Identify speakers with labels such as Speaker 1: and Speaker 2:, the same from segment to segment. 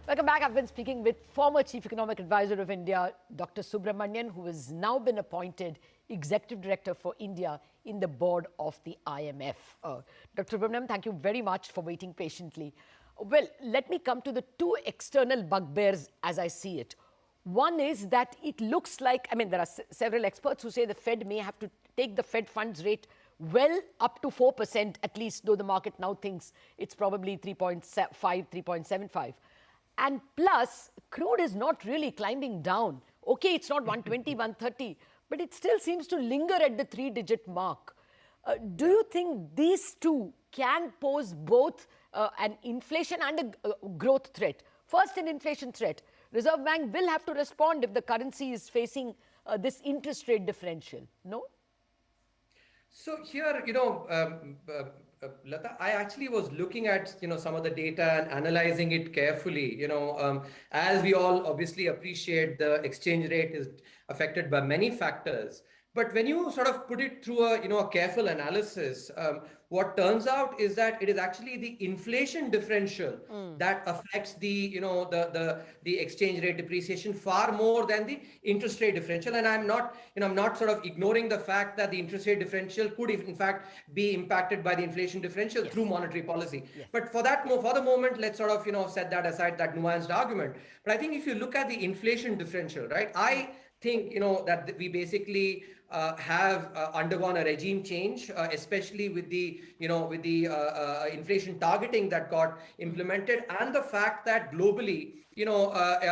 Speaker 1: Welcome back. I've been speaking with former Chief Economic Advisor of India, Dr. Subramanian, who has now been appointed Executive Director for India in the board of the IMF. Dr. Subramanian, thank you very much for waiting patiently. Well, let me come to the two external bugbears as I see it. One is that it looks like, there are several experts who say the Fed may have to take the Fed funds rate well up to 4% at least, though the market now thinks it's probably 3.5, 3.75. And plus, crude is not really climbing down. Okay, it's not 120, 130, but it still seems to linger at the three-digit mark. Do you think these two can pose both an inflation and a growth threat? First, an inflation threat. Reserve Bank will have to respond if the currency is facing this interest rate differential, no?
Speaker 2: So here, Lata, I actually was looking at, some of the data and analyzing it carefully. As we all obviously appreciate, the exchange rate is affected by many factors. But when you sort of put it through a careful analysis, what turns out is that it is actually the inflation differential that affects the exchange rate depreciation far more than the interest rate differential. And I'm not sort of ignoring the fact that the interest rate differential could in fact be impacted by the inflation differential through monetary policy. Yes. But for the moment, let's sort of set that aside, that nuanced argument. But I think if you look at the inflation differential, right, I think that we basically have undergone a regime change, especially with the inflation targeting that got implemented, and the fact that globally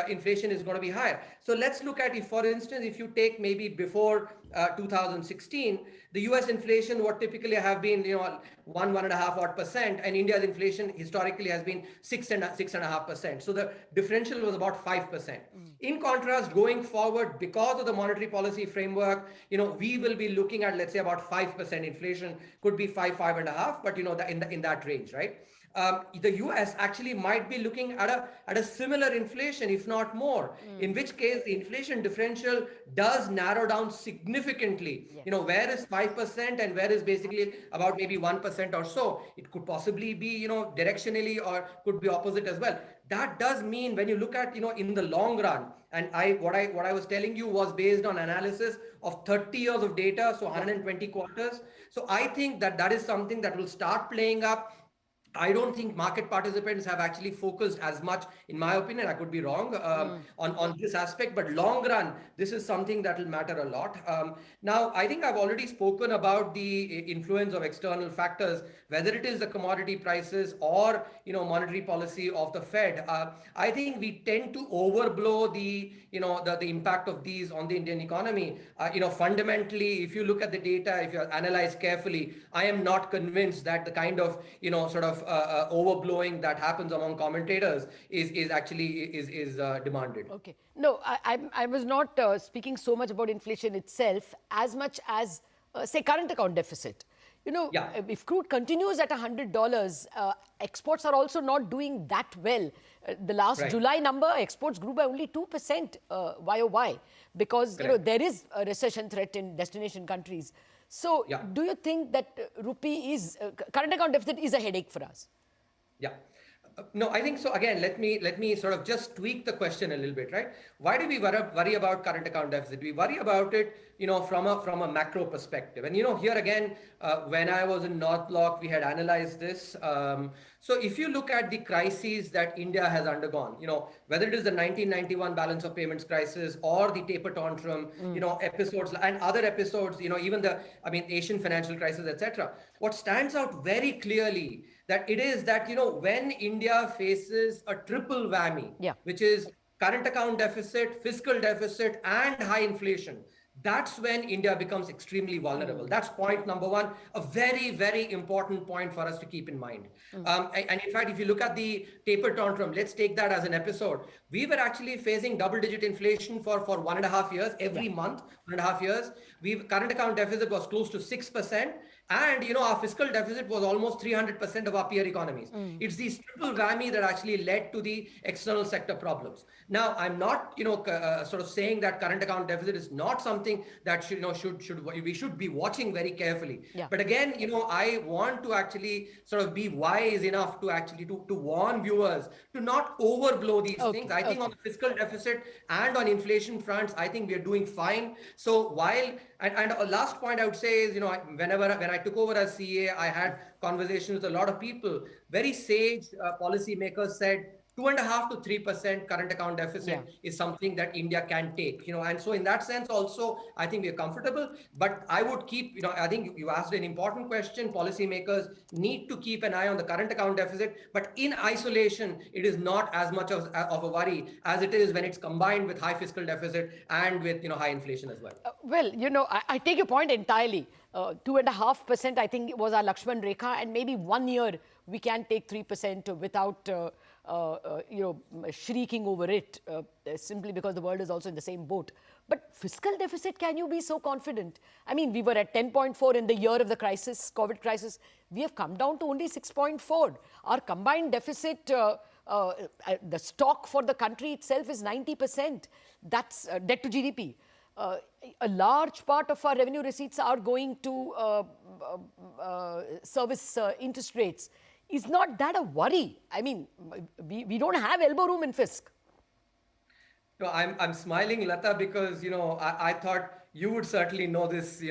Speaker 2: inflation is going to be higher. So let's look at, for instance, if you take maybe before 2016, the US inflation would typically have been 1.5%, and India's inflation historically has been 6.5%. So the differential was about 5%. In contrast, going forward, because of the monetary policy framework, we will be looking at, let's say, about 5% inflation, could be 5.5, but in that range, right? The US actually might be looking at a similar inflation, if not more, in which case the inflation differential does narrow down significantly. Yes. Where is 5% and where is basically about maybe 1% or so. It could possibly be, directionally, or could be opposite as well. That does mean when you look at, in the long run, and what I was telling you was based on analysis of 30 years of data, so 120 quarters. So I think that is something that will start playing up. I don't think market participants have actually focused as much, in my opinion, I could be wrong, on this aspect, but long run, this is something that will matter a lot. Now, I think I've already spoken about the influence of external factors, whether it is the commodity prices or, monetary policy of the Fed. I think we tend to overblow the impact of these on the Indian economy. Fundamentally, if you look at the data, if you analyze carefully, I am not convinced that the kind of, overblowing that happens among commentators is actually demanded.
Speaker 1: Okay. No, I was not speaking so much about inflation itself as much as, say, current account deficit. If crude continues at $100, exports are also not doing that well. The last July number, exports grew by only 2% YOY because there is a recession threat in destination countries. So do you think that current account deficit is a headache for us?
Speaker 2: Yeah. No, I think so. Again, let me sort of just tweak the question a little bit, right? Why do we worry about current account deficit? We worry about it, from a macro perspective. And here again, when I was in North Block, we had analyzed this. So if you look at the crises that India has undergone, whether it is the 1991 balance of payments crisis or the taper tantrum, episodes and other episodes, even the Asian financial crisis, etc. What stands out very clearly that it is that, when India faces a triple whammy, which is current account deficit, fiscal deficit, and high inflation, that's when India becomes extremely vulnerable. That's point number one, a very, very important point for us to keep in mind. And in fact, if you look at the taper tantrum, let's take that as an episode. We were actually facing double-digit inflation for 1.5 years, every month, 1.5 years. Current account deficit was close to 6%. And our fiscal deficit was almost 300% of our peer economies. It's these triple whammy that actually led to the external sector problems. Now, I'm not sort of saying that current account deficit is not something that should we should be watching very carefully.
Speaker 1: Yeah.
Speaker 2: But again, I want to actually sort of be wise enough to actually to warn viewers to not overblow these things. I think on the fiscal deficit and on inflation fronts, I think we are doing fine. So while and a last point I would say is, when I took over as CA, I had conversations with a lot of people. Very sage policymakers said 2.5 to 3% current account deficit is something that India can take, and so in that sense also, I think we're comfortable. But I would keep, I think you asked an important question. Policymakers need to keep an eye on the current account deficit, but in isolation, it is not as much of a worry as it is when it's combined with high fiscal deficit and with, high inflation as well.
Speaker 1: Well, I take your point entirely. 2.5%, I think, was our Lakshman Rekha, and maybe 1 year we can take 3% without, shrieking over it, simply because the world is also in the same boat. But fiscal deficit, can you be so confident? I mean, we were at 10.4 in the year of the crisis, COVID crisis. We have come down to only 6.4. Our combined deficit, the stock for the country itself is 90%. That's debt to GDP. A large part of our revenue receipts are going to service interest rates. Is not that a worry? I mean, we don't have elbow room in fisc.
Speaker 2: No, I'm smiling, Lata, because I thought you would certainly know this.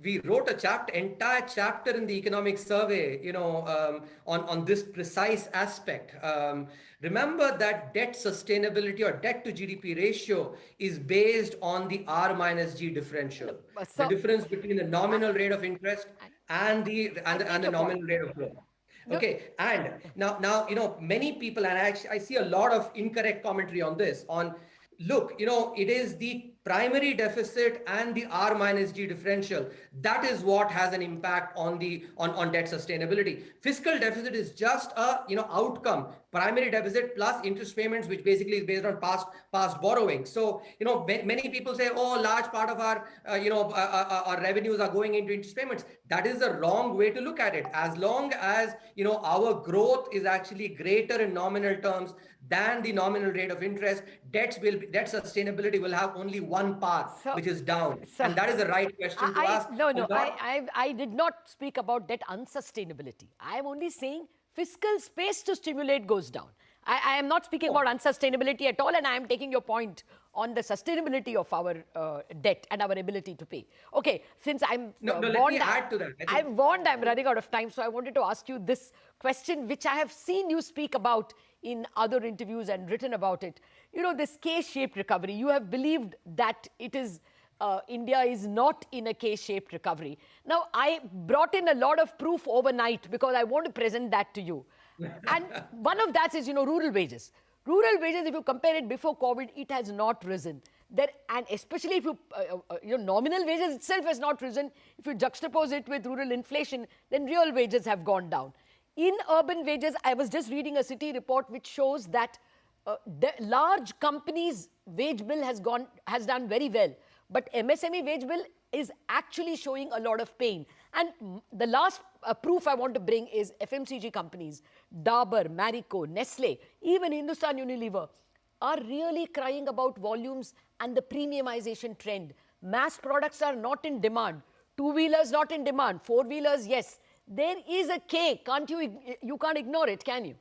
Speaker 2: We wrote entire chapter in the economic survey, on this precise aspect. Remember that debt sustainability or debt to GDP ratio is based on the R minus G differential, the difference between the nominal rate of interest and the nominal rate of growth. Okay, and now many people, and I see a lot of incorrect commentary on this. Look, it is the primary deficit and the R minus G differential that is what has an impact on debt sustainability. Fiscal deficit is just a outcome. Primary deficit plus interest payments, which basically is based on past borrowing. So many people say, oh, a large part of our our revenues are going into interest payments. That is the wrong way to look at it. As long as our growth is actually greater in nominal terms than the nominal rate of interest, debt sustainability will have only one path, which is down. And that is the right question to ask.
Speaker 1: I did not speak about debt unsustainability. I am only saying fiscal space to stimulate goes down. I am not speaking about unsustainability at all, and I am taking your point on the sustainability of our debt and our ability to pay. Okay, since I'm
Speaker 2: warned, let me add to that.
Speaker 1: I'm warned I'm running out of time, so I wanted to ask you this question, which I have seen you speak about in other interviews and written about it. This K-shaped recovery. You have believed that it is India is not in a K-shaped recovery. Now, I brought in a lot of proof overnight because I want to present that to you. And one of that is, rural wages. Rural wages, if you compare it before COVID, it has not risen. And especially if nominal wages itself has not risen. If you juxtapose it with rural inflation, then real wages have gone down. In urban wages, I was just reading a city report which shows that the large companies' wage bill has done very well. But MSME wage bill is actually showing a lot of pain. And the last proof I want to bring is FMCG companies, Dabur, Marico, Nestle, even Hindustan Unilever are really crying about volumes and the premiumization trend. Mass products are not in demand. Two-wheelers not in demand. Four-wheelers, yes. There is a K. You can't ignore it, can you?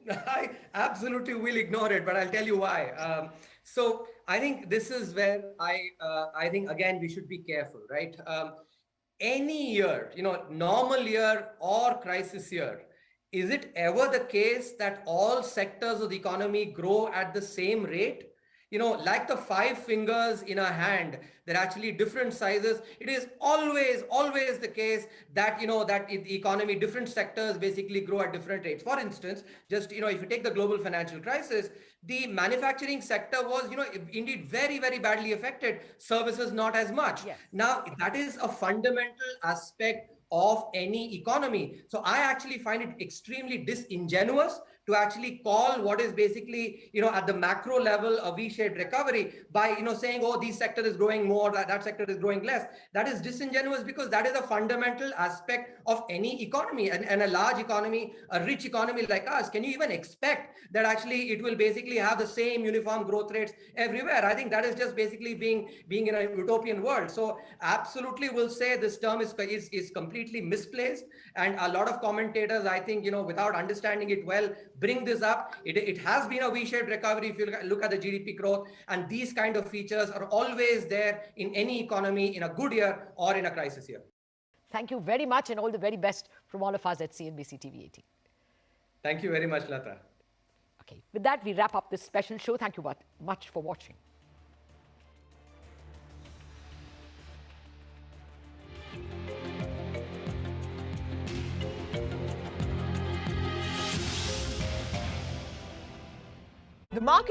Speaker 2: I absolutely will ignore it, but I'll tell you why. So I think this is where I think, again, we should be careful, right? Any year, normal year or crisis year, is it ever the case that all sectors of the economy grow at the same rate? Like the 5 fingers in a hand, they're actually different sizes. It is always the case that, that in the economy, different sectors basically grow at different rates. For instance, just, if you take the global financial crisis, the manufacturing sector was, indeed very, very badly affected. Services, not as much.
Speaker 1: Yes.
Speaker 2: Now, that is a fundamental aspect of any economy. So I actually find it extremely disingenuous to actually call what is basically, at the macro level, a V-shaped recovery by, saying, oh, this sector is growing more, that sector is growing less. That is disingenuous, because that is a fundamental aspect of any economy, and a large economy, a rich economy like us. Can you even expect that actually it will basically have the same uniform growth rates everywhere? I think that is just basically being in a utopian world. So absolutely will say this term is completely misplaced, and a lot of commentators, I think, without understanding it well, bring this up. It has been a V-shaped recovery if you look at the GDP growth, and these kind of features are always there in any economy, in a good year or in a crisis year.
Speaker 1: Thank you very much, and all the very best from all of us at CNBC TV18.
Speaker 2: Thank you very much, Lata.
Speaker 1: Okay, with that, we wrap up this special show. Thank you much for watching. The market